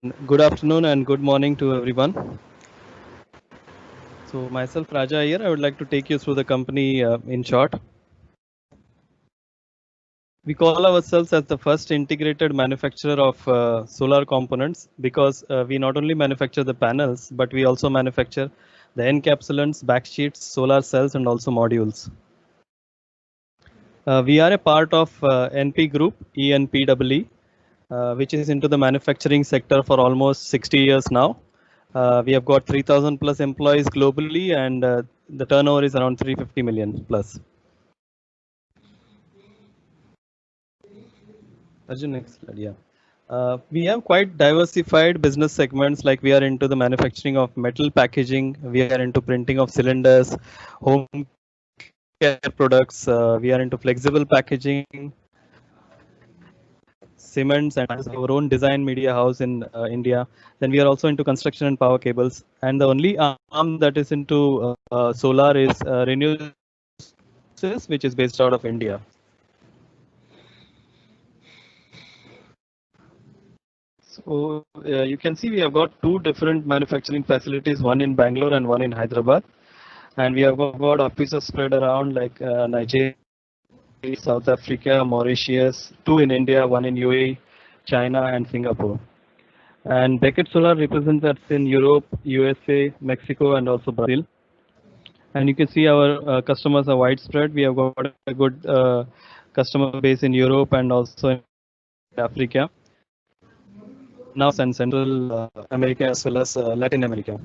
Good afternoon and good morning to everyone. So myself Raja here, I would like to take you through the company in short. We call ourselves as the first integrated manufacturer of solar components because we not only manufacture the panels, but we also manufacture the encapsulants, backsheets, solar cells, and also modules. We are a part of NP Group, ENPEE, which is into the manufacturing sector for almost 60 years now. We have got 3,000 plus employees globally, and the turnover is around 350 million plus. Arjun, next slide. Yeah. We have quite diversified business segments, like we are into the manufacturing of metal packaging, we are into printing of cylinders, home care products, we are into flexible packaging, cements, and our own design media house in India. Then we are also into construction and power cables. And the only arm that is into solar is Renew, which is based out of India. So you can see we have got two different manufacturing facilities, one in Bangalore and one in Hyderabad. And we have got offices spread around like Nigeria, South Africa, Mauritius, two in India, one in UAE, China, and Singapore. And Beckett Solar represents us in Europe, USA, Mexico, and also Brazil. And you can see our customers are widespread. We have got a good customer base in Europe and also in Africa, now and Central America as well as Latin America.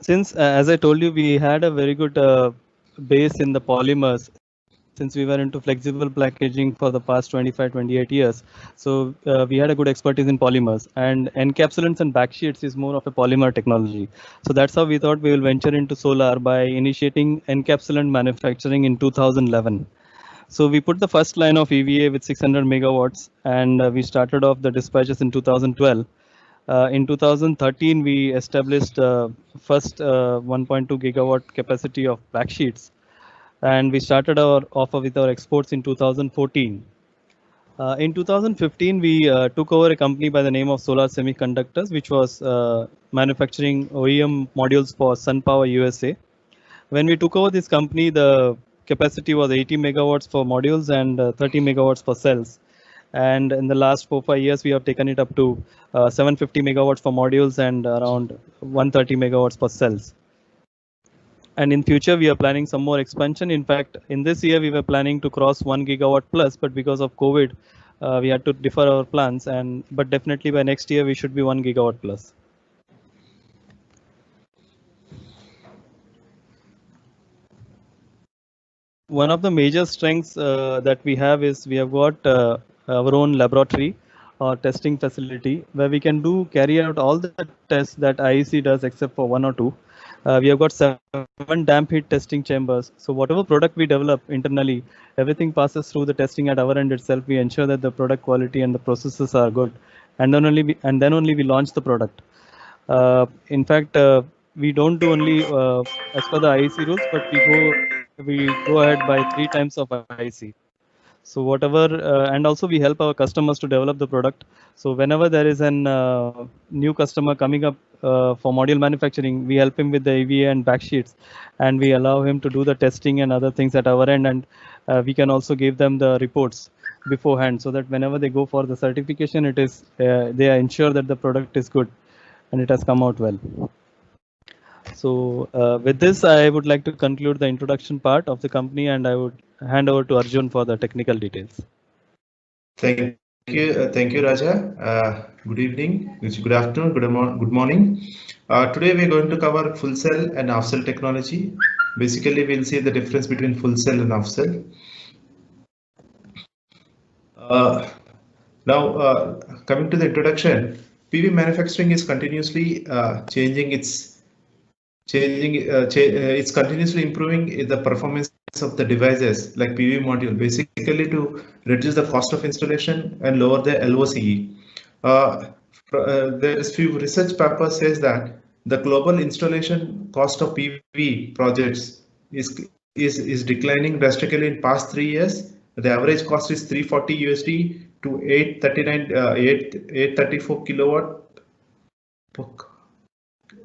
Since, as I told you, we had a very good base in the polymers, since we were into flexible packaging for the past 25, 28 years. So we had a good expertise in polymers, and encapsulants and backsheets is more of a polymer technology. So that's how we thought we will venture into solar by initiating encapsulant manufacturing in 2011. So we put the first line of EVA with 600 megawatts, and we started off the dispatches in 2012. In 2013, we established first 1.2 gigawatt capacity of backsheets, and we started our offer with our exports in 2014. In 2015, we took over a company by the name of Solar Semiconductors, which was manufacturing OEM modules for SunPower USA. When we took over this company, the capacity was 80 megawatts for modules and 30 megawatts for cells. And in the last 4-5 years, we have taken it up to 750 megawatts for modules and around 130 megawatts for cells. And in future, we are planning some more expansion. In fact, in this year, we were planning to cross 1 gigawatt plus, but because of COVID, we had to defer our plans. But definitely by next year, we should be 1 gigawatt plus. One of the major strengths that we have is we have got our own laboratory or testing facility where we can carry out all the tests that IEC does except for one or two. We have got 7 damp heat testing chambers. So whatever product we develop internally, everything passes through the testing at our end itself. We ensure that the product quality and the processes are good, and then only we launch the product. In fact, we don't do only as per the IEC rules, but we go ahead by 3 times of IEC. So whatever, and also we help our customers to develop the product. So whenever there is an new customer coming up for module manufacturing, we help him with the EVA and backsheets, and we allow him to do the testing and other things at our end, and we can also give them the reports beforehand, so that whenever they go for the certification, it is they are ensure that the product is good and it has come out well. So with this, I would like to conclude the introduction part of the company, and I would hand over to Arjun for the technical details. Thank you, Raja. Good evening, good afternoon, good morning. Today we're going to cover full cell and half cell technology. Basically, we'll see the difference between full cell and half cell. Now, coming to the introduction, PV manufacturing is continuously it's continuously improving the performance of the devices like PV module, basically to reduce the cost of installation and lower the LOCE. There is few research papers says that the global installation cost of PV projects is is declining drastically in past 3 years. The average cost is $340 to 834 kilowatt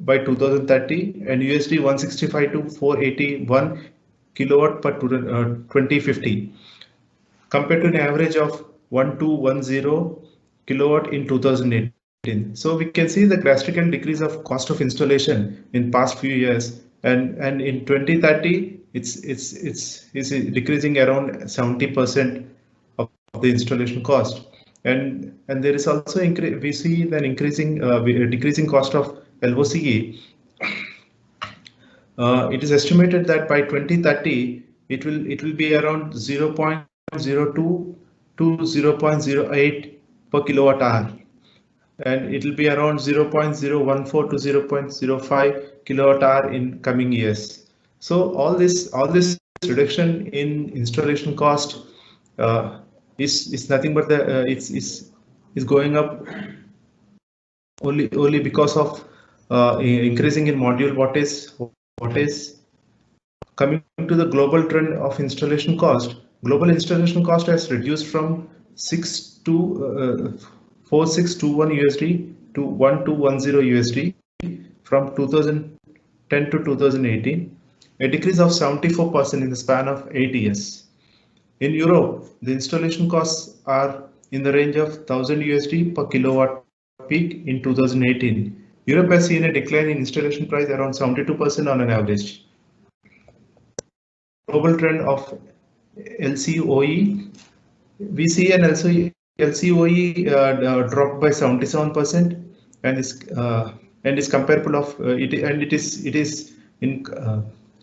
by 2030, and USD 165 to 481 kilowatt per 2050, compared to an average of 1210 kilowatt in 2018. So we can see the drastic decrease of cost of installation in past few years, and in 2030 it's decreasing around 70% of the installation cost, and there is also we see an decreasing cost of LOCE. It is estimated that by 2030 it will be around 0.02 to 0.08 per kilowatt hour, and it will be around 0.014 to 0.05 kilowatt hour in coming years. So all this reduction in installation cost is nothing but the is going up only because of increasing in module. What is coming to the global trend of installation cost? Global installation cost has reduced from 4621 USD to 1210 USD from 2010 to 2018, a decrease of 74% in the span of 8 years. In Europe, the installation costs are in the range of 1000 USD per kilowatt peak in 2018. Europe has seen a decline in installation price around 72% on an average. Global trend of LCOE, we see an LCOE dropped by 77%, and is comparable of it is in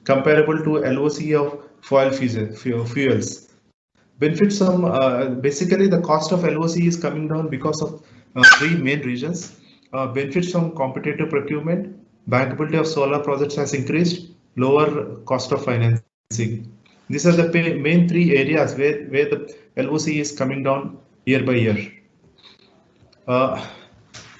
comparable to LOCE of fossil fuels. Benefits from basically the cost of LOCE is coming down because of three main reasons. Benefits from competitive procurement, bankability of solar projects has increased, lower cost of financing. These are the main three areas where the LOCE is coming down year by year.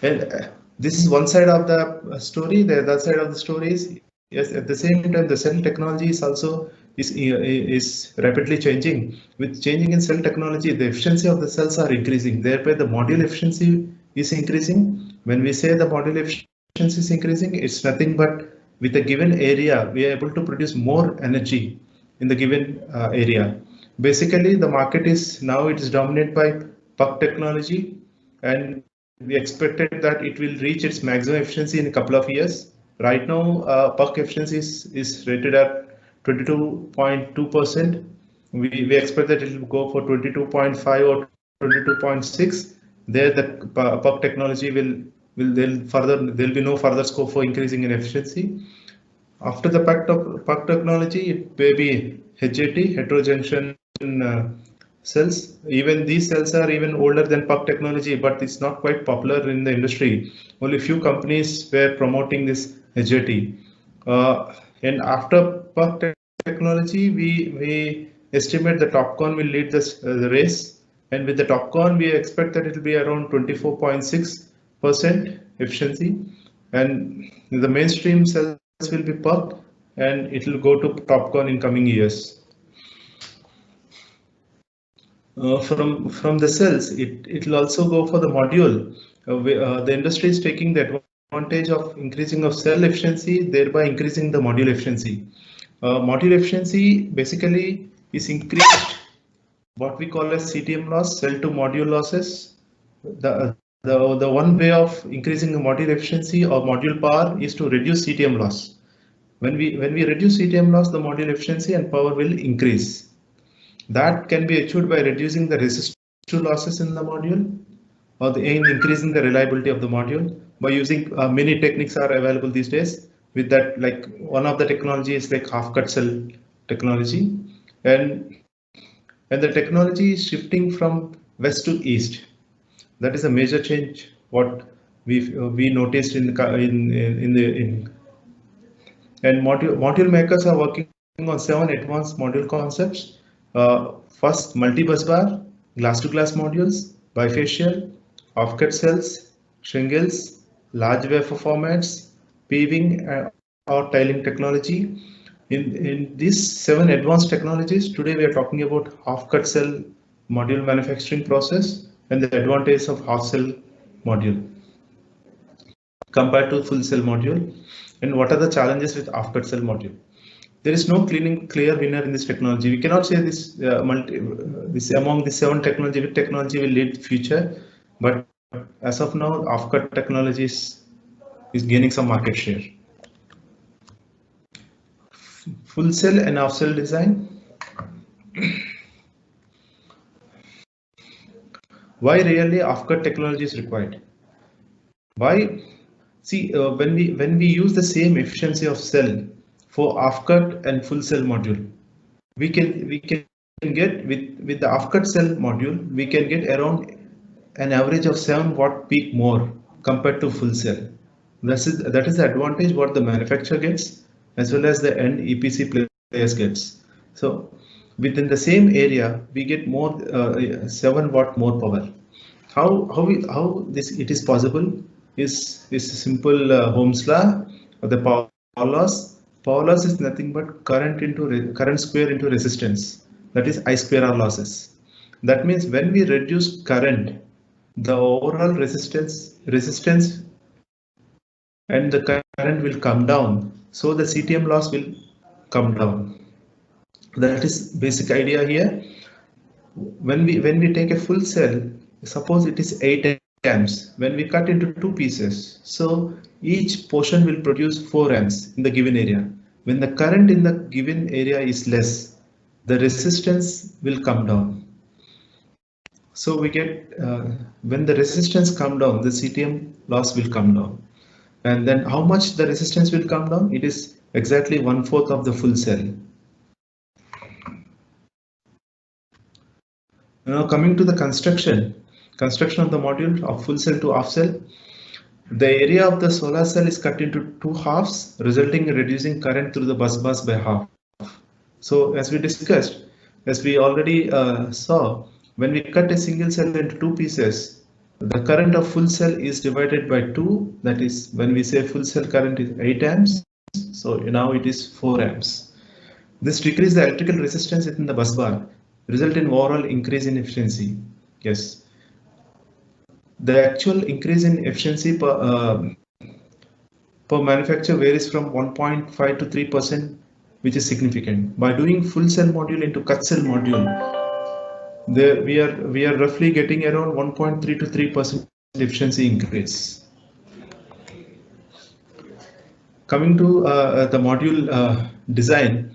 And this is one side of the story. The other side of the story is, yes, at the same time the cell technology is also is rapidly changing. With changing in cell technology, the efficiency of the cells are increasing. Thereby the module efficiency is increasing. When we say the module efficiency is increasing, it's nothing but with a given area we are able to produce more energy in the given area. Basically the market is now it is dominated by PUC technology, and we expected that it will reach its maximum efficiency in a couple of years. Right now, PUC efficiency is rated at 22.2%. We expect that it will go for 22.5 or 22.6. There, the PUC technology will there'll be no further scope for increasing in efficiency. After the PUC technology, it may be HJT, heterojunction cells. Even these cells are even older than PUC technology, but it's not quite popular in the industry. Only few companies were promoting this HJT. And after PUC technology, we estimate the TOPCon will lead the race. And with the TOPCon, we expect that it will be around 24.6% efficiency. And the mainstream cells will be PUC, and it will go to TOPCon in coming years. From the cells, it will also go for the module. The industry is taking the advantage of increasing of cell efficiency, thereby increasing the module efficiency. Module efficiency basically is increased what we call as CTM loss, cell to module losses. The one way of increasing the module efficiency or module power is to reduce CTM loss. When we reduce CTM loss, the module efficiency and power will increase. That can be achieved by reducing the resistive losses in the module, or increasing the reliability of the module by using many techniques are available these days. With that, like one of the technology is like half cut cell technology, and the technology is shifting from west to east. That is a major change what we noticed in and module makers are working on 7 advanced module concepts. First, multi-bus bar, glass-to-glass modules, bifacial, off-cut cells, shingles, large wafer formats, paving or tiling technology. In these 7 advanced technologies, today we are talking about half-cut cell module manufacturing process and the advantage of half cell module compared to full cell module, and what are the challenges with half-cut cell module. There is no clear winner in this technology. We cannot say this this among the 7 technology, which technology will lead the future, but as of now, half-cut technology is gaining some market share. Full cell and half cell design. Why really half-cut technology is required? Why? See, when we use the same efficiency of cell for half-cut and full cell module, we can get with the half-cut cell module, we can get around an average of 7 watt peak more compared to full cell. That is the advantage what the manufacturer gets as well as the end EPC players gets. So within the same area, we get more 7 watt more power. How this it is possible is a simple Ohm's law or the power loss. Power loss is nothing but current square into resistance. That is I square R losses. That means when we reduce current, the overall resistance and the current will come down. So the CTM loss will come down. That is basic idea here. When we take a full cell, suppose it is 8 amps. When we cut into 2 pieces, so each portion will produce 4 amps in the given area. When the current in the given area is less, the resistance will come down. So we get when the resistance come down, the CTM loss will come down. And then how much the resistance will come down? It is exactly 1/4 of the full cell. Now coming to the construction of the module of full cell to half cell. The area of the solar cell is cut into 2 halves, resulting in reducing current through the bus bars by half. So as we discussed, as we already saw, when we cut a single cell into 2 pieces, the current of full cell is divided by 2. That is, when we say full cell current is 8 amps, so now it is 4 amps. This decreases the electrical resistance within the bus bar, result in overall increase in efficiency. Yes. The actual increase in efficiency per manufacturer varies from 1.5 to 3%, which is significant. By doing full cell module into cut cell module, we are roughly getting around 1.3 to 3% efficiency increase. Coming to the module design,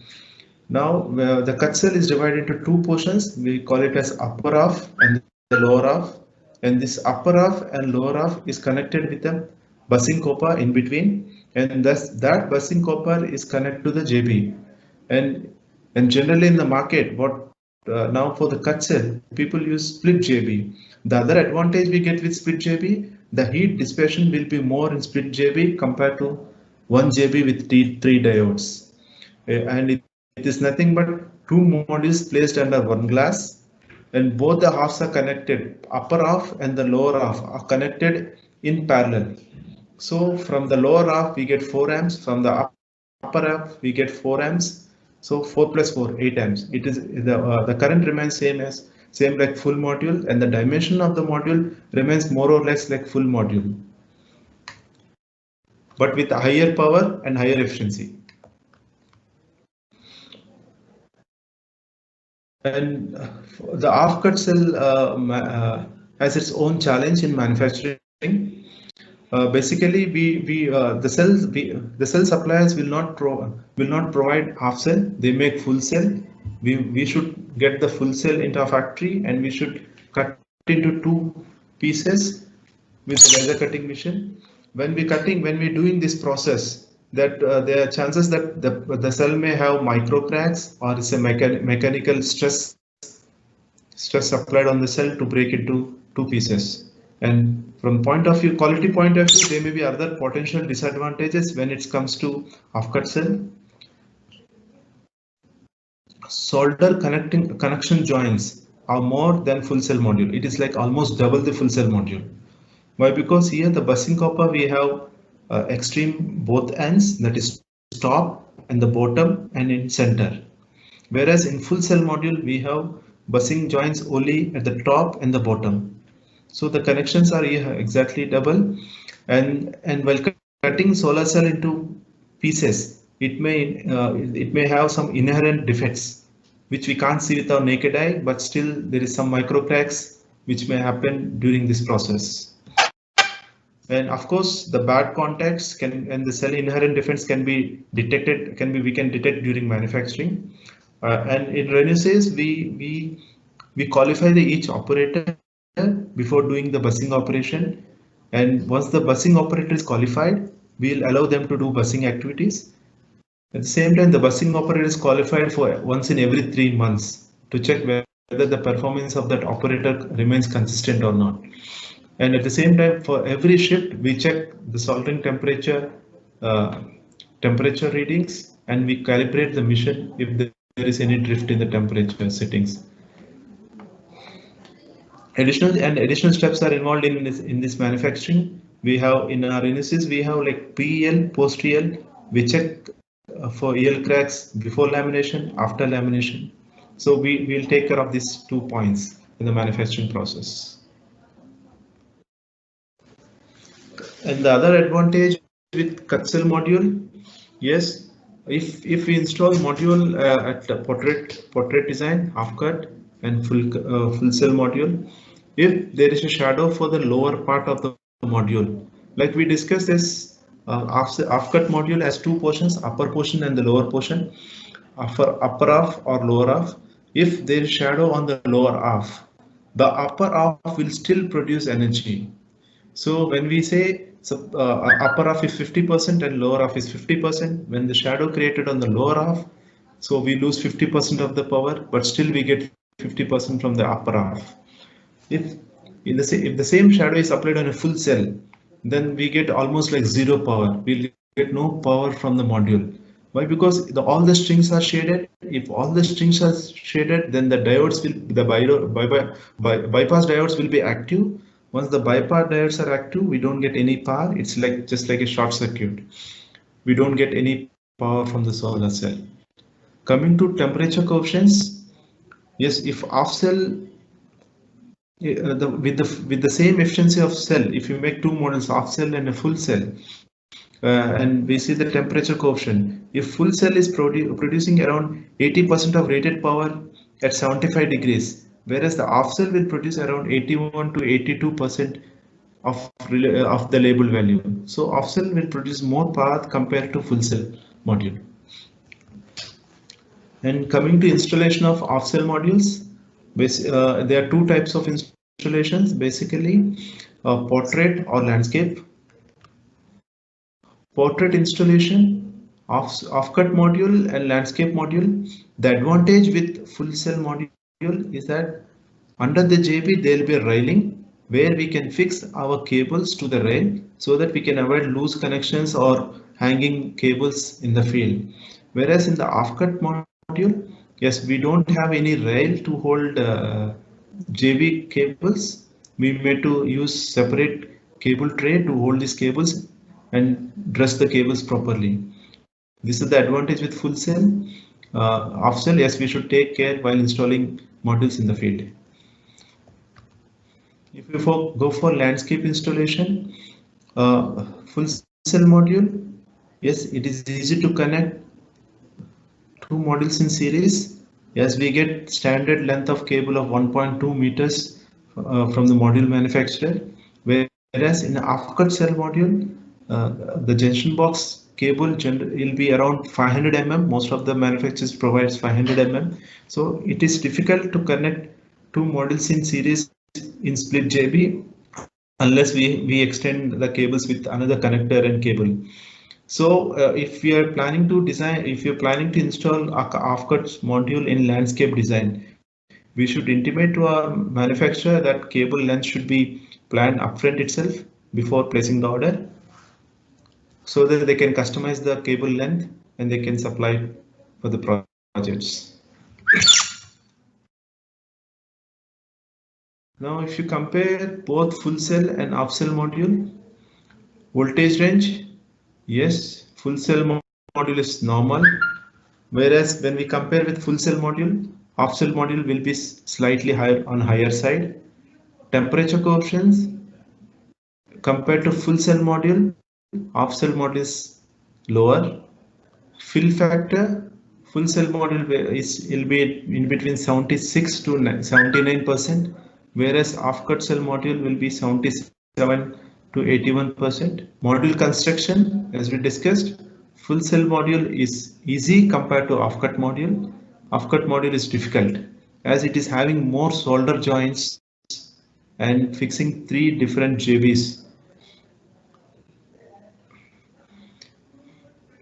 now the cut cell is divided into 2 portions. We call it as upper half and the lower half. And this upper half and lower half is connected with a bussing copper in between, and thus that bussing copper is connected to the JB. And generally in the market, what now for the cut cell, people use split JB. The other advantage we get with split JB, the heat dissipation will be more in split JB compared to 1 JB with 3 diodes. And it is nothing but 2 modules placed under 1 glass. And both the halves are connected. Upper half and the lower half are connected in parallel. So from the lower half we get 4 amps. From the upper half we get 4 amps. So 4 plus 4, 8 amps. It is the current remains same like full module, and the dimension of the module remains more or less like full module, but with higher power and higher efficiency. And the half-cut cell has its own challenge in manufacturing. Basically, the cell suppliers will not provide half cell. They make full cell. We should get the full cell into our factory, and we should cut into 2 pieces with laser cutting machine. When we're doing this process, that there are chances that the cell may have micro cracks, or it's a mechanical stress applied on the cell to break into 2 pieces. And from quality point of view, there may be other potential disadvantages when it comes to half-cut cell. Solder connection joints are more than full cell module. It is like almost double the full cell module. Why? Because here the bussing copper we have extreme both ends, that is top and the bottom and in center. Whereas in full cell module, we have busing joints only at the top and the bottom. So the connections are here exactly double, and while cutting solar cell into pieces, it may have some inherent defects which we can't see with our naked eye, but still there is some micro cracks which may happen during this process. And of course, the bad contacts can and the cell inherent defects can be detected. We can detect during manufacturing. And in Renesas, we qualify each operator before doing the busing operation. And once the busing operator is qualified, we'll allow them to do busing activities. At the same time, the busing operator is qualified for once in every 3 months to check whether the performance of that operator remains consistent or not. And at the same time, for every shift, we check the soldering temperature readings, and we calibrate the mission if there is any drift in the temperature settings. Additional steps are involved in this manufacturing. We have in our Renesas, we have like PEL, post-EL. We check for EL cracks before lamination, after lamination. So we will take care of these 2 points in the manufacturing process. And the other advantage with cut cell module, yes, if we install module at the portrait design, half cut and full cell module, if there is a shadow for the lower part of the module, like we discussed, this half cut module has 2 portions, upper portion and the lower portion. For upper half or lower half, if there is shadow on the lower half, the upper half will still produce energy. So when we say upper half is 50% and lower half is 50%, when the shadow created on the lower half, so we lose 50% of the power, but still we get 50% from the upper half. If the same shadow is applied on a full cell, then we get almost like zero power. We'll get no power from the module. Why? Because all the strings are shaded. If all the strings are shaded, then the diodes bypass diodes will be active. Once the bypass diodes are active, we don't get any power. It's like just like a short circuit. We don't get any power from the solar cell. Coming to temperature coefficients, yes, if off cell with the same efficiency of cell, if you make 2 models, off cell and a full cell, and we see the temperature coefficient. If full cell is producing around 80% of rated power at 75 degrees, whereas the off cell will produce around 81 to 82% of the label value. So off cell will produce more power compared to full cell module. And coming to installation of off cell modules, there are 2 types of installations, basically portrait or landscape. Portrait installation, off-cut module and landscape module. The advantage with full cell module is that under the JB there will be a railing where we can fix our cables to the rail so that we can avoid loose connections or hanging cables in the field. Whereas in the off-cut module, yes, we don't have any rail to hold JB cables. We may to use separate cable tray to hold these cables and dress the cables properly. This is the advantage with full cell. Off cell, yes, we should take care while installing modules in the field. If you go for landscape installation, full cell module, yes, it is easy to connect 2 modules in series. Yes, we get standard length of cable of 1.2 meters from the module manufacturer, whereas in the off-cut cell module, the junction box cable will be around 500 mm. Most of the manufacturers provides 500 mm. So it is difficult to connect 2 modules in series in split JB unless we extend the cables with another connector and cable. So if we are planning to design, if you're planning to install off-cut module in landscape design, we should intimate to our manufacturer that cable length should be planned upfront itself before placing the order, so that they can customize the cable length and they can supply for the projects. Now, if you compare both full cell and off cell module, voltage range, yes, full cell module is normal, whereas when we compare with full cell module, half cell module will be slightly higher side. Temperature coefficients compared to full cell module, half cell module is lower. Fill factor, full cell module will be in between 76 to 79%, whereas half cut cell module will be 77 to 81%. Module construction, as we discussed, full cell module is easy compared to half cut module. Half cut module is difficult as it is having more solder joints and fixing 3 different JBs.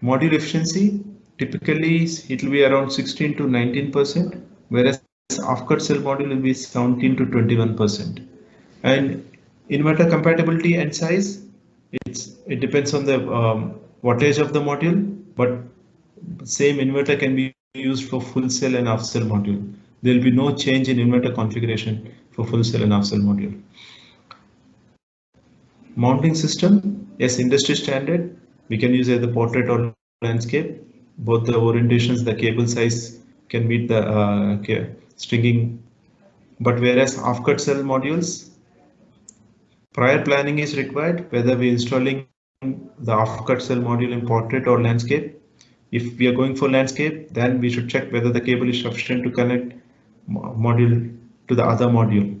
Module efficiency, typically it will be around 16 to 19%, whereas half-cut cell module will be 17 to 21%. And inverter compatibility and size, it depends on the wattage of the module, but same inverter can be used for full cell and half cell module. There will be no change in inverter configuration for full cell and half cell module. Mounting system, yes, industry standard. We can use either portrait or landscape. Both the orientations, the cable size can meet the stringing. But whereas half-cut cell modules, prior planning is required, whether we're installing the half-cut cell module in portrait or landscape. If we are going for landscape, then we should check whether the cable is sufficient to connect module to the other module.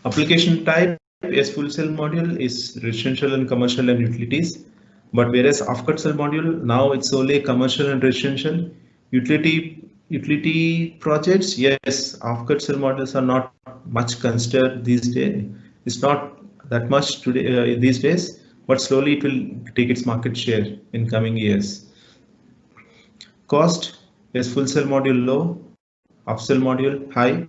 Application type, yes, full cell module is residential and commercial and utilities. But whereas half-cut cell module, now it's only commercial and residential. Utility projects, yes, half-cut cell modules are not much considered these days. It's not that much today these days, but slowly it will take its market share in coming years. Cost, yes, full cell module low, half cell module high.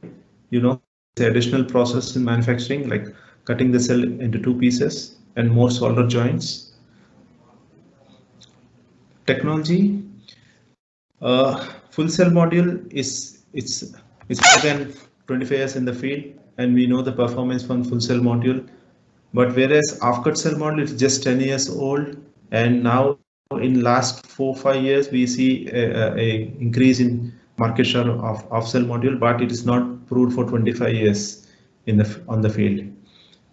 You know, the additional process in manufacturing, like cutting the cell into 2 pieces and more solder joints. Technology, full cell module it's more than 25 years in the field, and we know the performance from full cell module. But whereas half-cut cell module is just 10 years old, and now in last 4-5 years we see a increase in market share of half-cell module, but it is not proved for 25 years on the field.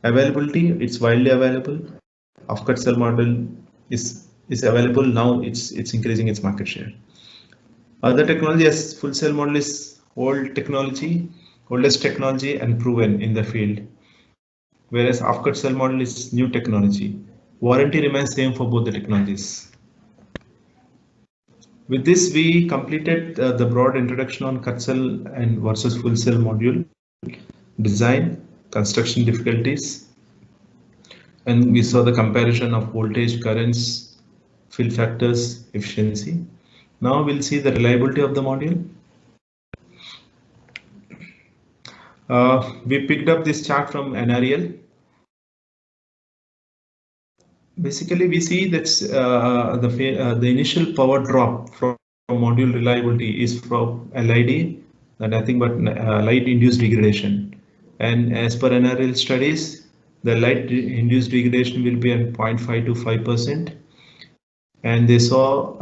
Availability, it's widely available. Half-cut cell module is available now. It's increasing its market share. Other technology, as full cell module is oldest technology and proven in the field, whereas half-cut cell module is new technology. Warranty remains same for both the technologies. With this, we completed the broad introduction on cut cell and versus full cell module design, construction difficulties, and we saw the comparison of voltage, currents, fill factors, efficiency. Now we'll see the reliability of the module. We picked up this chart from NREL. Basically, we see that the initial power drop from module reliability is from LID, nothing but light induced degradation. And as per NREL studies, the light induced degradation will be at 0.5 to 5%. And they saw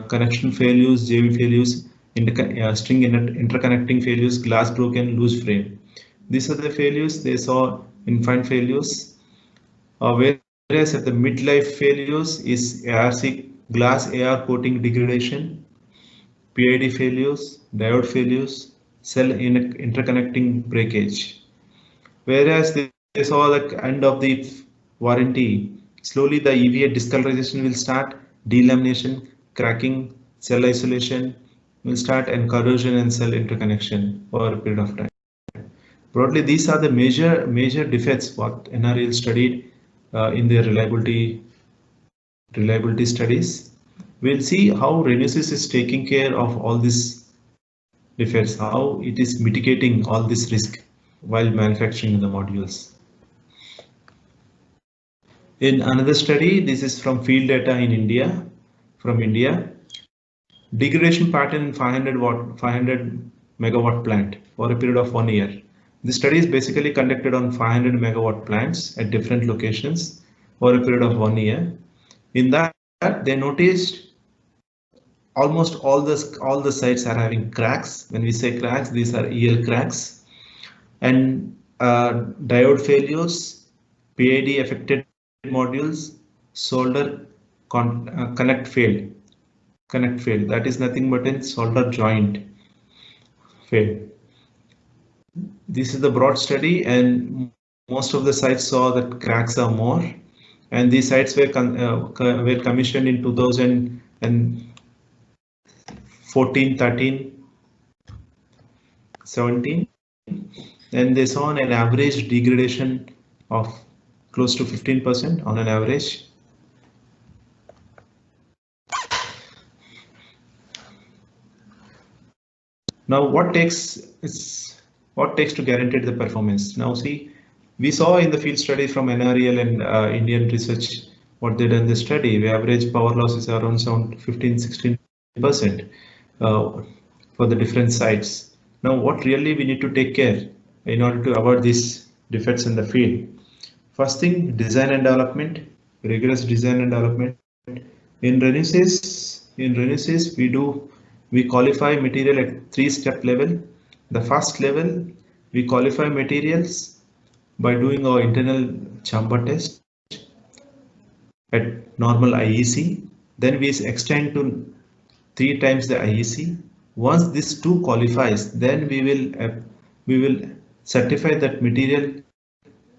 connection failures, JV failures, string interconnecting failures, glass broken, loose frame. These are the failures they saw. Infant failures, whereas at the midlife failures is ARC glass AR coating degradation, PID failures, diode failures, cell interconnecting breakage. Whereas they saw the end of the warranty, slowly the EVA discolorization will start, delamination, cracking, cell isolation will start, and corrosion and cell interconnection for a period of time. Broadly, these are the major defects what NREL studied in their reliability studies. We'll see how Renesas is taking care of all these defects, how it is mitigating all this risk while manufacturing the modules. In another study, this is from field data in India, degradation pattern in 500 megawatt plant for a period of 1 year. This study is basically conducted on 500 megawatt plants at different locations for a period of 1 year. In that, they noticed almost all the sites are having cracks. When we say cracks, these are EL cracks, and diode failures, PID affected modules, solder connect failed. That is nothing but a solder joint failed. This is the broad study, and most of the sites saw that cracks are more, and these sites were commissioned in 2014, 13, 17, and they saw an average degradation of close to 15% on an average. Now, what takes to guarantee the performance? Now, see, we saw in the field study from NREL and Indian Research what they done the study. The average power loss is around 15-16% for the different sites. Now, what really we need to take care in order to avoid these defects in the field? First thing, design and development, rigorous design and development. In Renesas, we qualify material at 3-step level. The first level, we qualify materials by doing our internal chamber test at normal IEC. Then we extend to 3 times the IEC. Once this 2 qualifies, then we will certify that material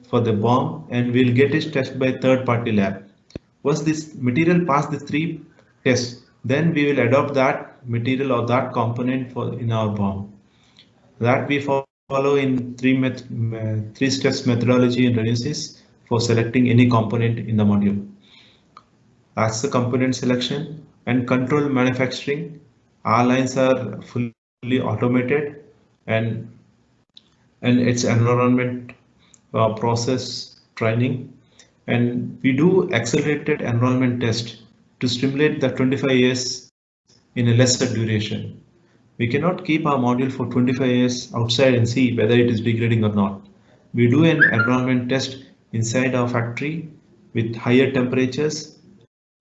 for the BOM, and we'll get it tested by third-party lab. Once this material pass the 3 tests, then we will adopt that material or that component in our BOM. That we follow in 3 steps methodology in Renesas for selecting any component in the module. That's the component selection and control manufacturing. Our lines are fully automated, and its environment process training, and we do accelerated enrollment test to stimulate the 25 years in a lesser duration. We cannot keep our module for 25 years outside and see whether it is degrading or not. We do an enrollment test inside our factory with higher temperatures,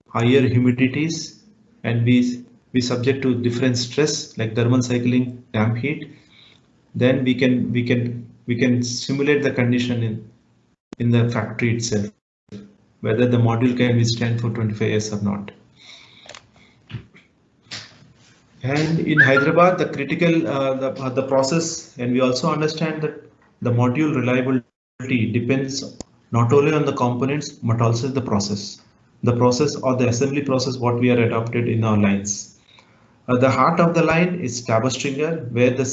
higher humidities, and we subject to different stress like thermal cycling, damp heat. Then we can simulate the condition in the factory itself, whether the module can withstand for 25 years or not. And in Hyderabad, the critical the process, and we also understand that the module reliability depends not only on the components but also the process or the assembly process what we are adopted in our lines. The heart of the line is taper stringer, where the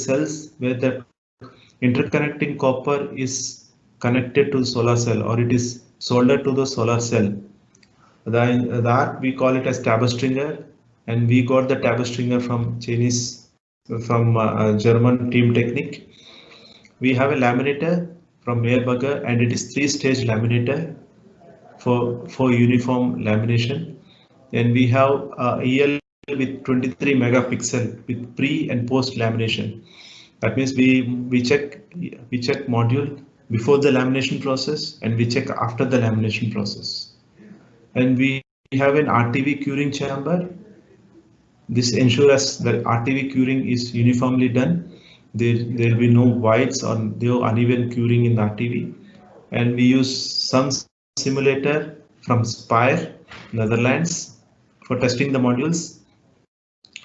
interconnecting copper is connected to the solar cell, or it is soldered to the solar cell. That we call it as taper stringer, and we got the taper stringer from German Team Technique. We have a laminator from Meyer-Burger, and it is 3-stage laminator for uniform lamination. And we have EL with 23 megapixel with pre and post lamination. That means we check module before the lamination process, and we check after the lamination process. And we have an RTV curing chamber. This ensures that RTV curing is uniformly done. There will be no voids or uneven curing in the RTV. And we use some simulator from Spire, Netherlands, for testing the modules.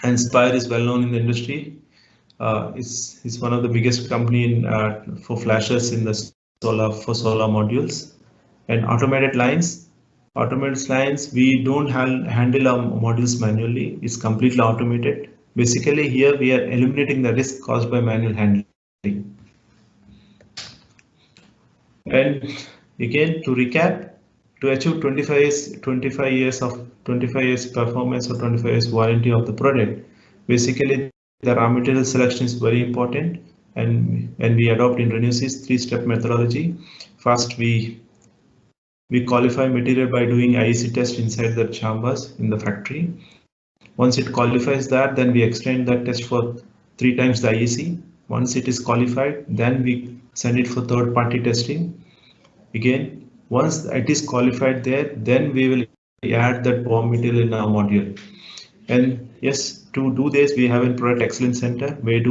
And Spire is well known in the industry. It's one of the biggest company for flashers in the solar modules. And automated lines, we don't handle our modules manually. It's completely automated. Basically, here we are eliminating the risk caused by manual handling. And again, to recap, to achieve 25 years performance or 25 years warranty of the product, basically the raw material selection is very important, and we adopt in Renesas 3-step methodology. First, we qualify material by doing IEC test inside the chambers in the factory. Once it qualifies that, then we extend that test for 3 times the IEC. Once it is qualified, then we send it for third-party testing. Again, once it is qualified there, then we will add that BOM material in our module. And yes, to do this, we have a product excellence center where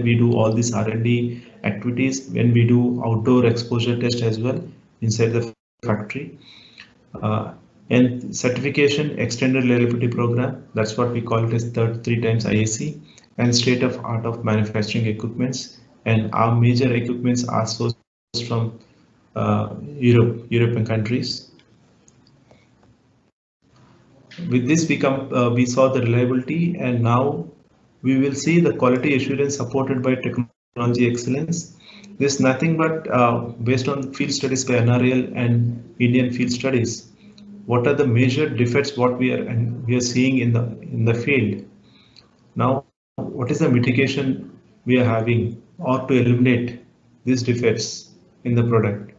we do all these R&D activities, when we do outdoor exposure test as well inside the factory. And certification extended reliability program, that's what we call it as 3 times IAC, and state of art of manufacturing equipments. And our major equipments are sourced from European countries. With this, we saw the reliability, and now we will see the quality assurance supported by technology excellence. This is nothing but based on field studies by NRL and Indian field studies. What are the major defects what we are seeing in the field? Now, what is the mitigation we are having or to eliminate these defects in the product?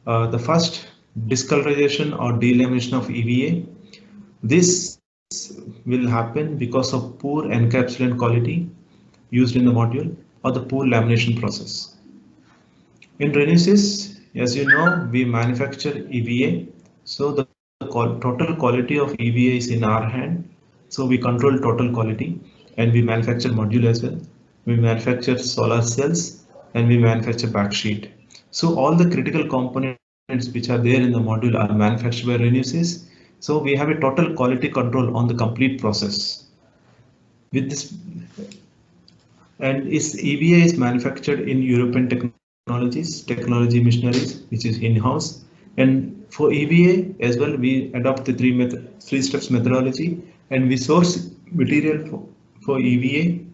The first, discolorization or delamination of EVA. This will happen because of poor encapsulant quality used in the module or the poor lamination process. In Renesys, as you know, we manufacture EVA, so the total quality of EVA is in our hand. So we control total quality, and we manufacture module as well. We manufacture solar cells, and we manufacture backsheet. So all the critical components which are there in the module are manufactured by Renesys. So we have a total quality control on the complete process. With this, and EVA is manufactured in European technology machineries, which is in-house. And for EVA as well, we adopt the three steps methodology, and we source material for EVA,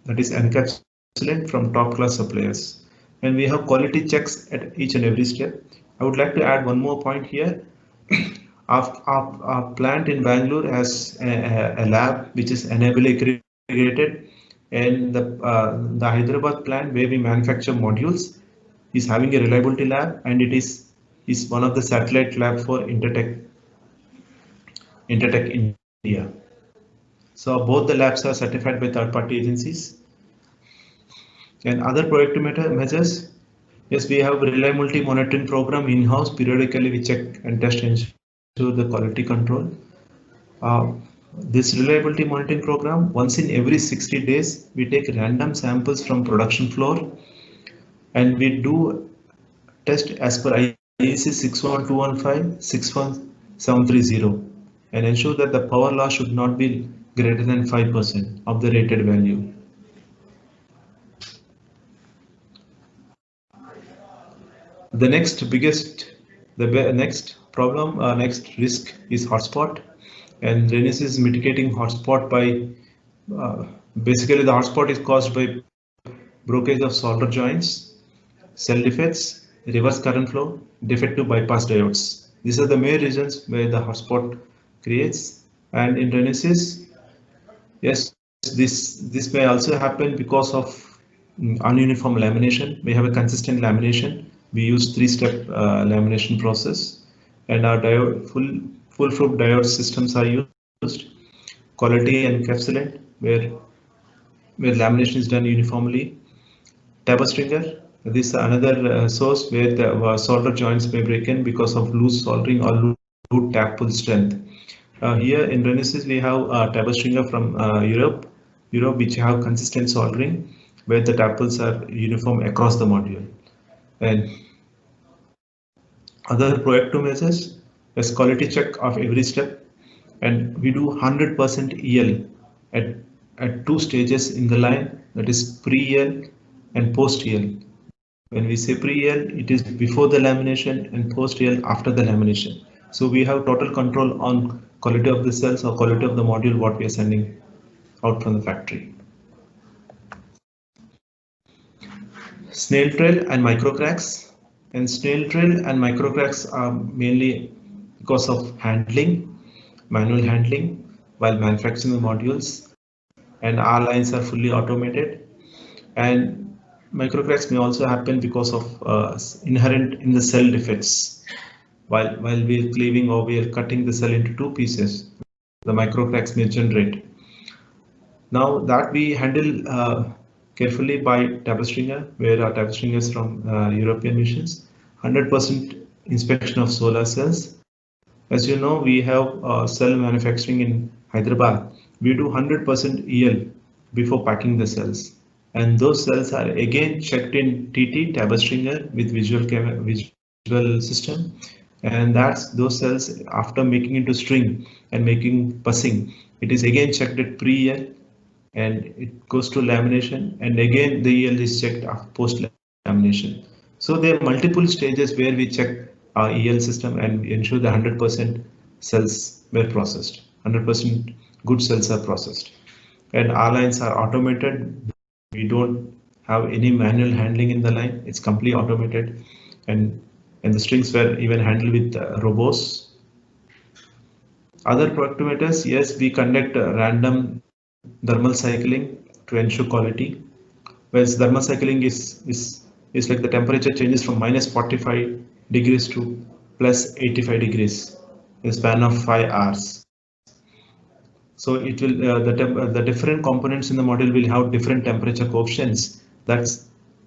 that is encapsulant, from top class suppliers. And we have quality checks at each and every step. I would like to add one more point here. Our plant in Bangalore has a lab which is enably accredited, and the Hyderabad plant where we manufacture modules is having a reliability lab, and it is one of the satellite lab for Intertek India. So both the labs are certified by third-party agencies. And other proactive measures, yes, we have a reliability monitoring program in-house. Periodically we check and test and ensure the quality control. This reliability monitoring program, once in every 60 days, we take random samples from production floor, and we do test as per IEC 61215, 61730, and ensure that the power loss should not be greater than 5% of the rated value. The next risk is hotspot, and Renesys is mitigating hotspot by basically the hotspot is caused by brokerage of solder joints, cell defects, reverse current flow, defective bypass diodes. These are the main reasons where the hotspot creates. And in Renesys, yes, this may also happen because of ununiform lamination. We have a consistent lamination. We use 3-step lamination process, and our full flow diode systems are used. Quality encapsulant, where lamination is done uniformly. Taper stringer, this is another source where the solder joints may break in because of loose soldering or loose tap pull strength. Here in Renesys we have a taper stringer from Europe, which have consistent soldering, where the tap pulls are uniform across the module. And other proactive measures is quality check of every step, and we do 100% EL at 2 stages in the line, that is pre-EL and post-EL. When we say pre-EL, it is before the lamination, and post-EL after the lamination. So we have total control on quality of the cells or quality of the module what we are sending out from the factory. Snail trail and micro cracks. And snail trail and micro cracks are mainly because of manual handling while manufacturing the modules, and our lines are fully automated. And micro cracks may also happen because of inherent in the cell defects. While we are cleaving or we are cutting the cell into 2 pieces, the micro cracks may generate. Now that we handle carefully by taper stringer, where our taper stringer is from European machines, 100% inspection of solar cells, As you know, we have cell manufacturing in Hyderabad. We do 100% EL before packing the cells. And those cells are again checked in TT, Tabor stringer with visual system. And that's those cells after making into string and making bussing. It is again checked at pre-EL and it goes to lamination, and again the EL is checked post lamination. So there are multiple stages where we check our EL system and ensure the 100% cells were processed, 100% good cells are processed, and our lines are automated. We don't have any manual handling in the line. It's completely automated, and the strings were even handled with robots. Other productimeters, yes, we conduct random thermal cycling to ensure quality. Whereas thermal cycling is like the temperature changes from -45 degrees to +85 degrees in a span of 5 hours. So it will the different components in the model will have different temperature coefficients.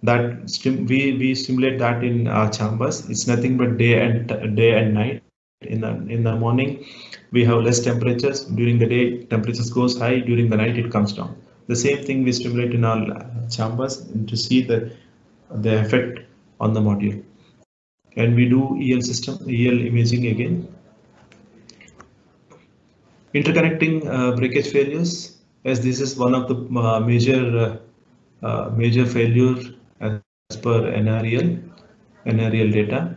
We simulate that in our chambers. It's nothing but day and night. In the morning, we have less temperatures. During the day, temperatures goes high. During the night, it comes down. The same thing we stimulate in our chambers to see the effect on the module. And we do EL imaging again. Interconnecting breakage failures, as this is one of the major failure as per NREL data.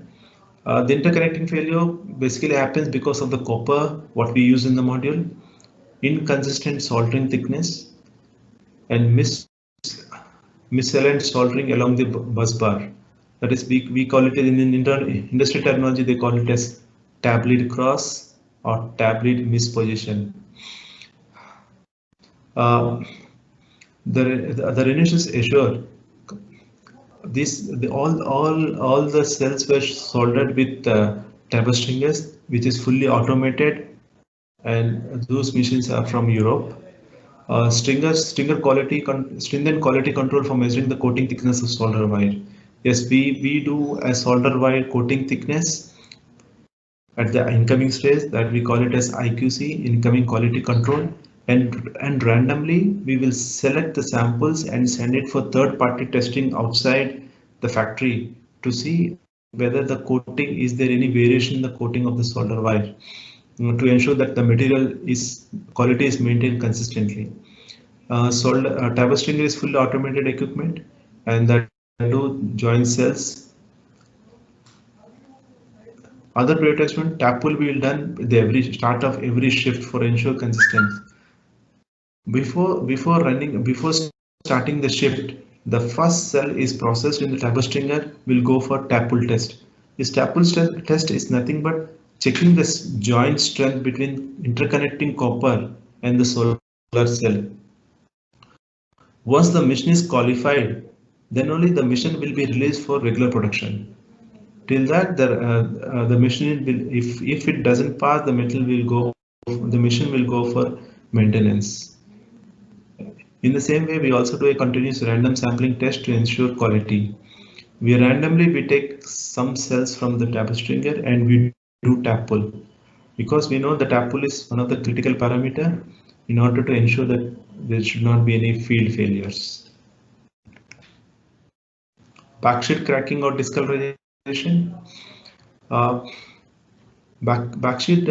The interconnecting failure basically happens because of the copper what we use in the module, inconsistent soldering thickness, and misaligned soldering along the bus bar. That is, we call it in industry terminology, they call it as tab lead cross or tab lead misposition. The Renesas assure all the cells were soldered with Tabor stringers, which is fully automated, and those machines are from Europe. Stringent quality control for measuring the coating thickness of solder wire. Yes, we do a solder wire coating thickness at the incoming stage, that we call it as IQC, incoming quality control, and randomly we will select the samples and send it for third-party testing outside the factory to see whether the coating, is there any variation in the coating of the solder wire, to ensure that the material quality is maintained consistently. Tabor stringer is fully automated equipment, and that do join cells. Other pre-attachment, tap will be done at the start of every shift for ensure consistency. Before starting the shift, the first cell is processed in the Tabor stringer will go for tap pull test. This tap pull test is nothing but checking the joint strength between interconnecting copper and the solar cell. Once the machine is qualified, then only the machine will be released for regular production. Till that, the machine will, if it doesn't pass, the machine will go for maintenance. In the same way, we also do a continuous random sampling test to ensure quality. We take some cells from the Tabor stringer and we do tap pull, because we know the tap pull is one of the critical parameter in order to ensure that there should not be any field failures. Backsheet cracking or discolorization. Backsheet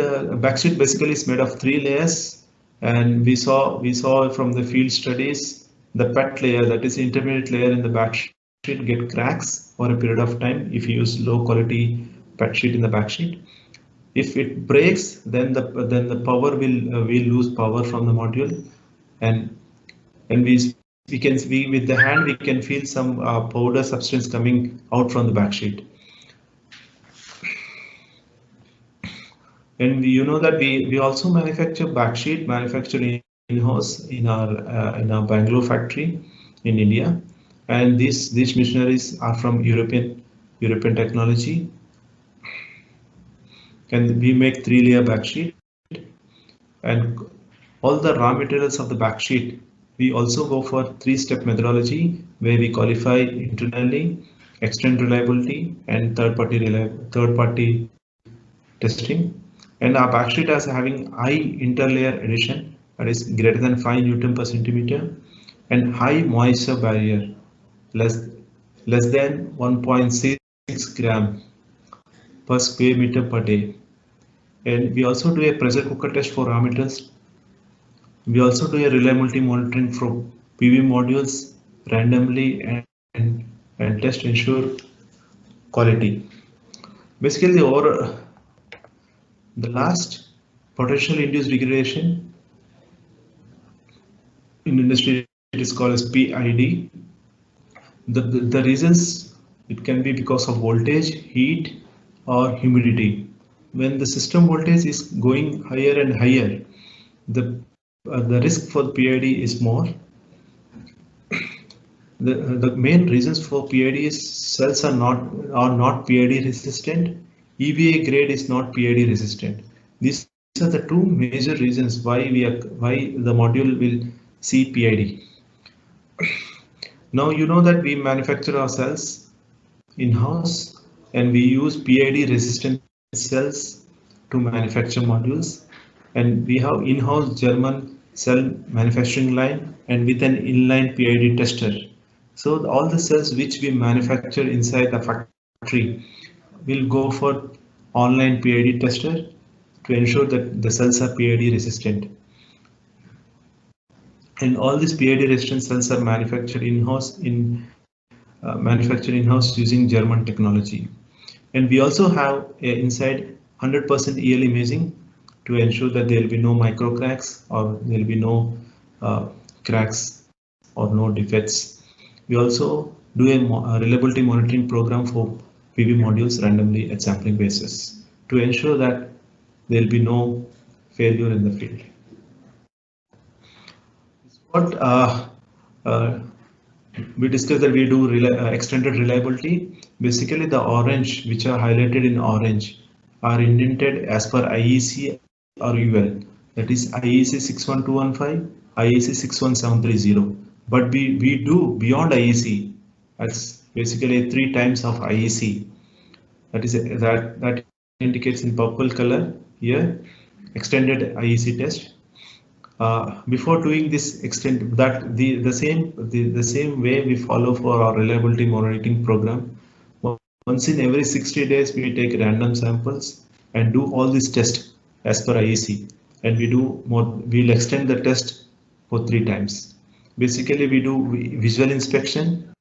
basically is made of 3 layers. And we saw from the field studies, the PET layer, that is intermediate layer in the backsheet, get cracks for a period of time if you use low quality PET sheet in the backsheet. If it breaks, then the power will lose power from the module, and we can with the hand we can feel some powder substance coming out from the backsheet. And you know that we also manufacture backsheet manufactured in-house in our Bangalore factory in India, and these machineries are from European technology, and we make 3-layer backsheet, and all the raw materials of the backsheet we also go for 3-step methodology where we qualify internally, extend reliability, and third party testing. And our backsheet is having high interlayer addition, that is greater than 5 Newton per centimeter, and high moisture barrier, less than 1.6 gram per square meter per day. And we also do a pressure cooker test for raw metals. We also do a reliability monitoring for PV modules randomly and test ensure quality. Basically, the last potential induced degradation in industry, it is called as PID. The reasons, it can be because of voltage, heat, or humidity. When the system voltage is going higher and higher, the risk for PID is more. The main reasons for PID is cells are not PID resistant. EVA grade is not PID resistant. These are the two major reasons why the module will see PID. Now you know that we manufacture our cells in-house and we use PID resistant cells to manufacture modules, and we have in-house German cell manufacturing line and with an inline PID tester. So all the cells which we manufacture inside the factory will go for online PID tester to ensure that the cells are PID resistant. And all these PID resistant cells are manufactured in-house using German technology. And we also have inside 100% EL imaging to ensure that there will be no micro cracks or there will be no cracks or no defects. We also do a reliability monitoring program for PV modules randomly at sampling basis to ensure that there will be no failure in the field. What we discussed that we do extended reliability. Basically, the orange, which are highlighted in orange, are indented as per IEC or UL. That is IEC 61215, IEC 61730. But we do beyond IEC. That's basically 3 times of IEC. That indicates in purple color here, extended IEC test. Before doing this extent, that the same way we follow for our reliability monitoring program. Once in every 60 days, we take random samples and do all these tests as per IEC, and we'll extend the test for 3 times. Basically, we do visual inspection.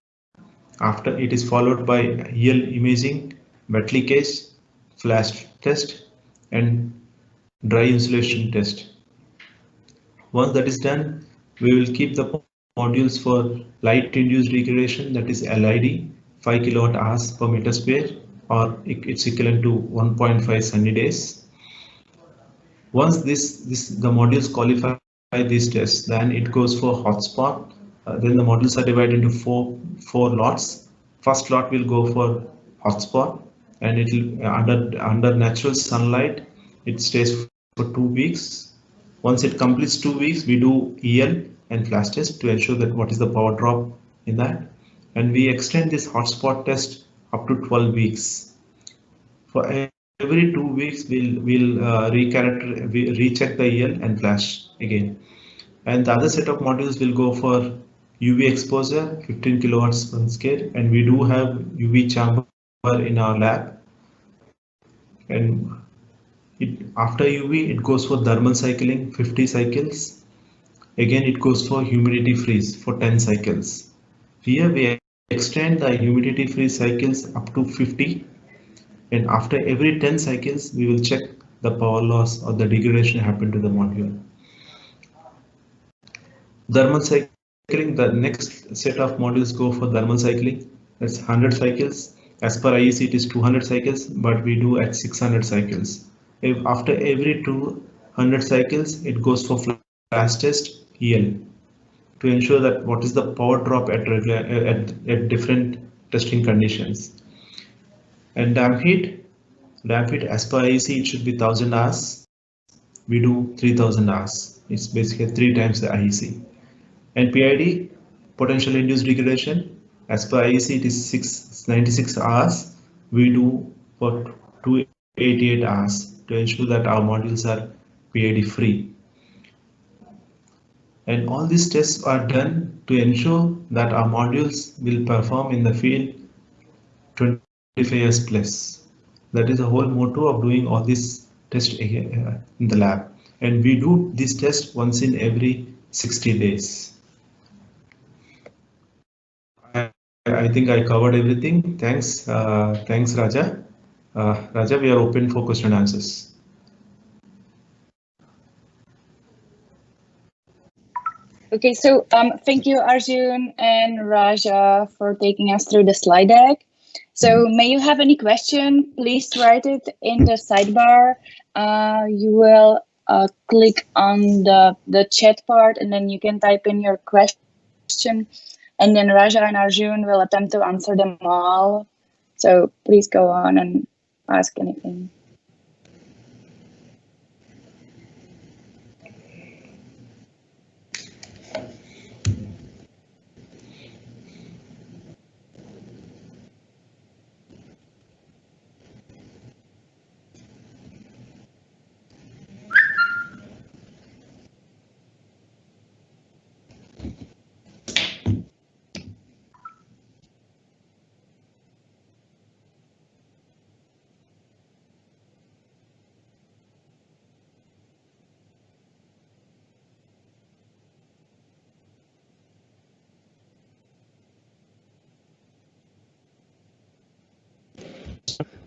After it is followed by EL imaging, wet leakage, flash test, and dry insulation test. Once that is done, we will keep the modules for light induced degradation, that is LID, 5 kilowatt hours per meter square, or it's equivalent to 1.5 sunny days. Once the modules qualify these tests, then it goes for hotspot. Then the modules are divided into four lots. First lot will go for hotspot, and it will under natural sunlight. It stays for 2 weeks. Once it completes 2 weeks, we do EL and flash test to ensure that what is the power drop in that, and we extend this hotspot test up to 12 weeks. For every 2 weeks, we'll recheck the EL and flash again. And the other set of modules will go for UV exposure, 15 kilowatts per scale, and we do have UV chamber in our lab. And after UV, it goes for thermal cycling, 50 cycles. Again, it goes for humidity freeze for 10 cycles. Here we extend the humidity freeze cycles up to 50. And after every 10 cycles, we will check the power loss or the degradation happened to the module. Thermal cycling, the next set of modules go for thermal cycling. That's 100 cycles. As per IEC, it is 200 cycles, but we do at 600 cycles. If after every 200 cycles, it goes for flash test EL to ensure that what is the power drop at different testing conditions. And damp heat as per IEC, it should be 1000 hours. We do 3000 hours. It's basically 3 times the IEC. And PID, potential induced degradation, as per IEC, it is 96 hours. We do for 288 hours to ensure that our modules are PID free. And all these tests are done to ensure that our modules will perform in the field 25 years plus. That is the whole motto of doing all these tests in the lab. And we do this test once in every 60 days. I think I covered everything. Thanks, thanks, Raja. Raja, we are open for question and answers. Okay, so thank you, Arjun and Raja, for taking us through the slide deck. So may you have any question, please write it in the sidebar. You will click on the chat part, and then you can type in your question, and then Raja and Arjun will attempt to answer them all. So please go on and ask anything.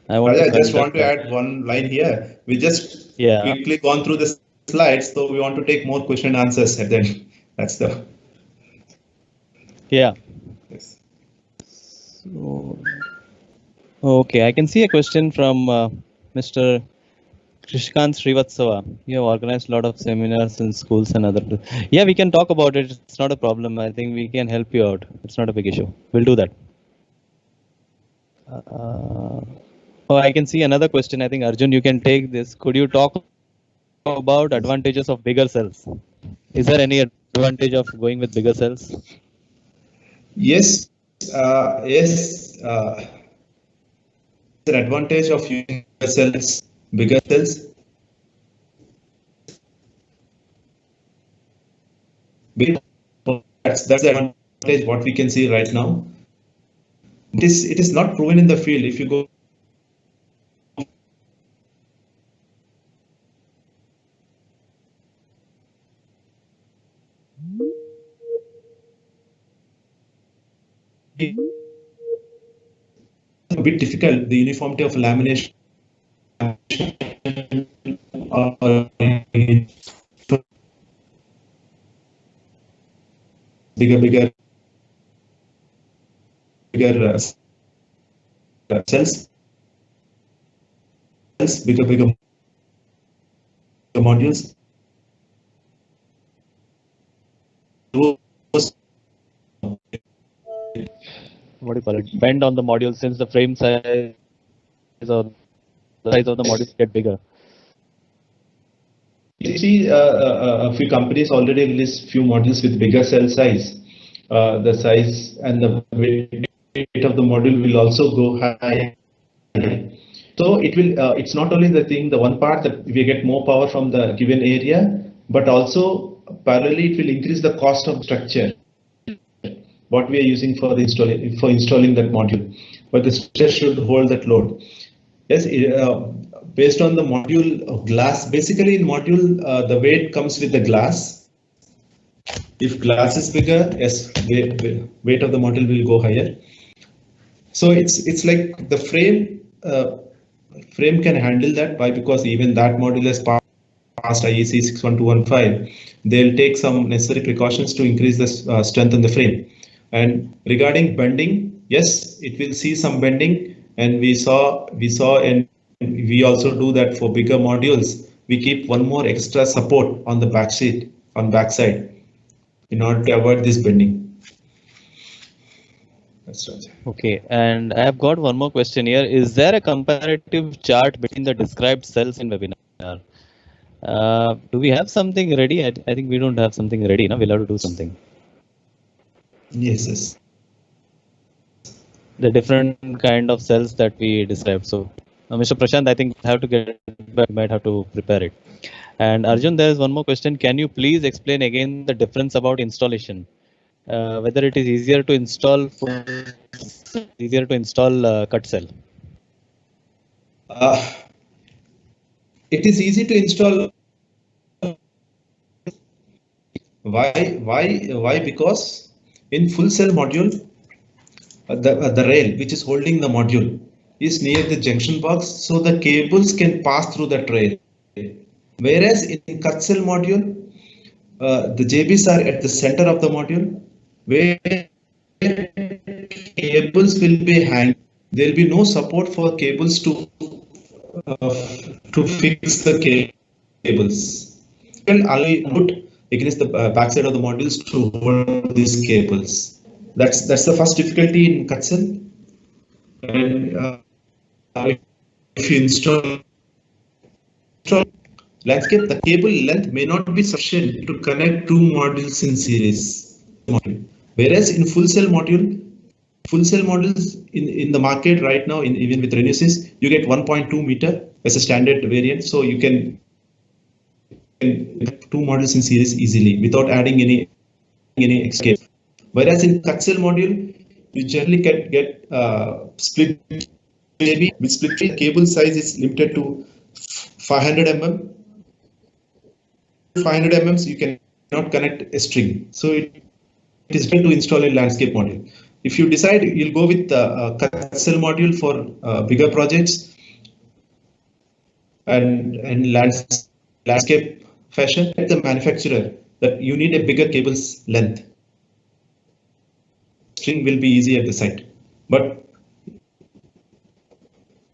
I just want to add one line here. We just quickly gone through the slides, so we want to take more question and answers at the end. That's the. Yeah. Yes. So, okay, I can see a question from Mr. Krishkant Srivatsava. You have organized a lot of seminars in schools and other. Yeah, we can talk about it. It's not a problem. I think we can help you out. It's not a big issue. We'll do that. Oh, I can see another question. I think Arjun, you can take this. Could you talk about advantages of bigger cells? Is there any advantage of going with bigger cells? Yes. Yes. The advantage of using bigger cells. That's the advantage what we can see right now. It is not proven in the field. If you go a bit difficult, the uniformity of lamination bigger cells, bigger modules. What do you call it? Bend on the module since the frame size or the size of the modules get bigger. You see, a few companies already released few modules with bigger cell size. The size and the weight of the module will also go high. So it will. It's not only the thing, the one part that we get more power from the given area, but also parallelly it will increase the cost of structure. What we are using for the installing that module, but the structure should hold that load. Yes, based on the module glass. Basically, in module, the weight comes with the glass. If glass is bigger, yes, weight of the module will go higher. So it's like the frame can handle that. Why? Because even that module has passed IEC 61215. They'll take some necessary precautions to increase the strength in the frame. And regarding bending, yes, it will see some bending, and we saw, and we also do that for bigger modules. We keep one more extra support on the backside in order to avoid this bending. That's right. Okay, and I have got one more question here. Is there a comparative chart between the described cells in webinar? Do we have something ready? I think we don't have something ready. No, we'll have to do something. Yes. The different kind of cells that we described. So Mr. Prashant, I think I have to get back. You might have to prepare it. And Arjun, there is one more question. Can you please explain again the difference about installation? Whether it is easier to install cut cell? It is easy to install. Why? Because in full cell module, the rail which is holding the module is near the junction box, so the cables can pass through that rail. Whereas in cut cell module, the JBs are at the center of the module, where cables will be hanging. There will be no support for cables to fix the cables. And only put against the backside of the modules to hold these cables. That's the first difficulty in cut cell. And if you install landscape, the cable length may not be sufficient to connect two modules in series. Whereas in full cell modules in the market right now, even with Renesas, you get 1.2 meter as a standard variant, so you can two modules in series easily without adding any escape. Whereas in cut cell module, you generally can get split. Maybe with split tree, cable size is limited to 500 mm. 500 mm, you cannot connect a string. So it is better to install a landscape module. If you decide you'll go with the cut cell module for bigger projects and landscape fashion, at the manufacturer that you need a bigger cable's length. String will be easy at the site, but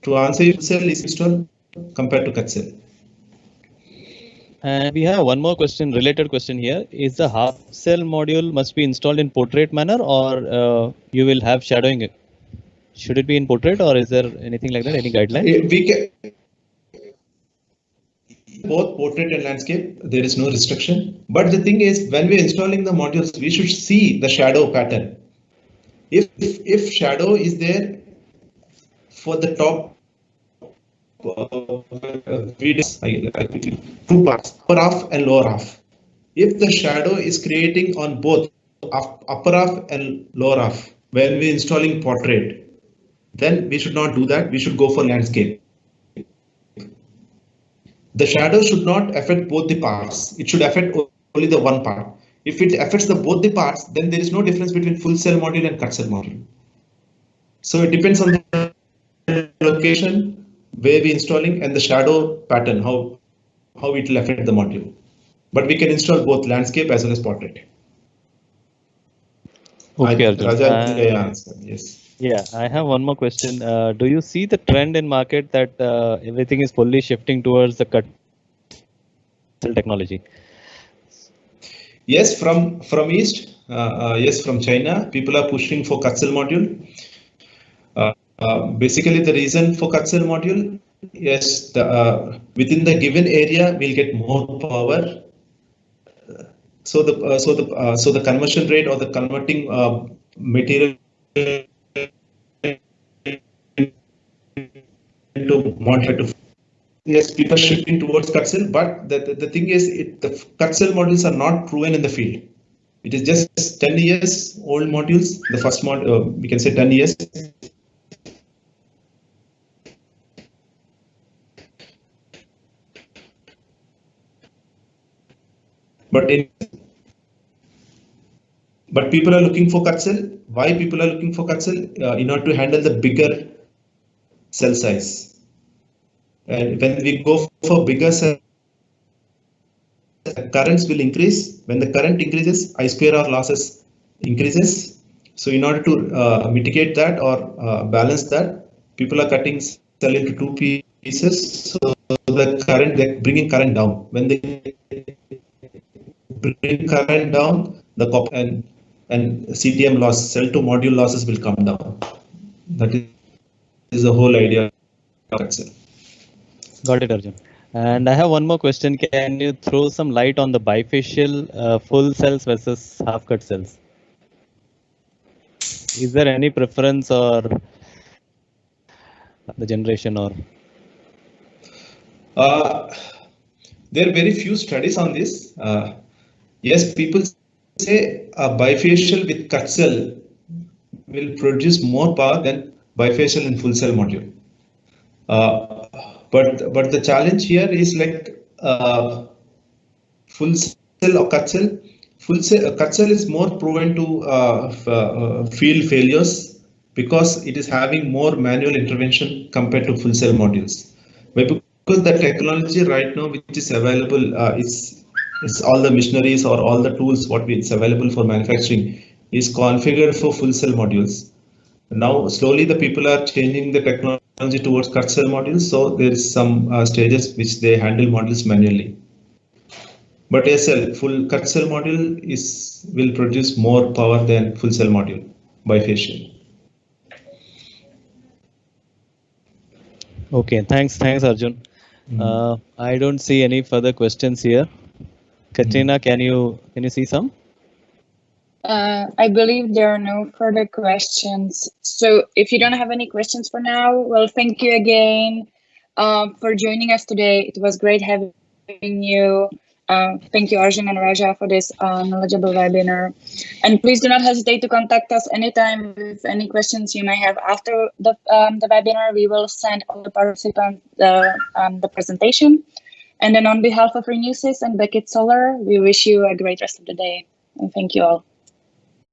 to answer your cell is installed compared to cut cell. And we have one more question, related question here. Is the half cell module must be installed in portrait manner, or you will have shadowing? Should it be in portrait, or is there anything like that? Any guideline? We can both portrait and landscape. There is no restriction. But the thing is, when we are installing the modules, we should see the shadow pattern. If shadow is there for the top two parts, upper half and lower half. If the shadow is creating on both upper half and lower half when we're installing portrait, then we should not do that. We should go for landscape. The shadow should not affect both the parts. It should affect only the one part. If it affects both the parts, then there is no difference between full cell module and cut cell module. So it depends on the location where we're installing and the shadow pattern, how it will affect the module. But we can install both landscape as well as portrait. Okay, Arjun. Raja, yes. Yeah, I have one more question. Do you see the trend in market that everything is fully shifting towards the cut cell technology? Yes, from East, yes, from China, people are pushing for cut cell module. Basically, the reason for cut cell module, yes, within the given area, we'll get more power. So the conversion rate or the converting material to module. Yes, people are shifting towards cut cell, but the thing is, the cut cell modules are not proven in the field. It is just 10 years old modules. The first module, we can say 10 years. But people are looking for cut cell. Why people are looking for cut cell? In order to handle the bigger cell size. And when we go for bigger cell, the currents will increase. When the current increases, I square R losses increases. So in order to mitigate that or balance that, people are cutting cell into two pieces. So the current, they're bringing current down. When they bring current down, the copper and CTM loss, cell to module losses will come down. That is the whole idea of cut cell. Got it, Arjun. And I have one more question. Can you throw some light on the bifacial full cells versus half cut cells? Is there any preference or the generation or There are very few studies on this. Yes, people say a bifacial with cut cell will produce more power than bifacial in full cell module. But the challenge here is like full cell or cut cell. Cut cell is more proven to field failures because it is having more manual intervention compared to full cell modules. But because the technology right now which is available is all the machineries or all the tools it's available for manufacturing is configured for full cell modules. Now slowly the people are changing the technology towards cut cell modules, so there is some stages which they handle modules manually. But a full cut cell module will produce more power than full cell module bifacial. Okay, thanks Arjun. I don't see any further questions here. Katrina, can you see some? I believe there are no further questions. So if you don't have any questions for now, well, thank you again for joining us today. It was great having you. Thank you, Arjun and Raja, for this knowledgeable webinar. And please do not hesitate to contact us anytime with any questions you may have after the webinar. We will send all the participants the presentation. And then on behalf of Renewsys and Beckett Solar, we wish you a great rest of the day. And thank you all.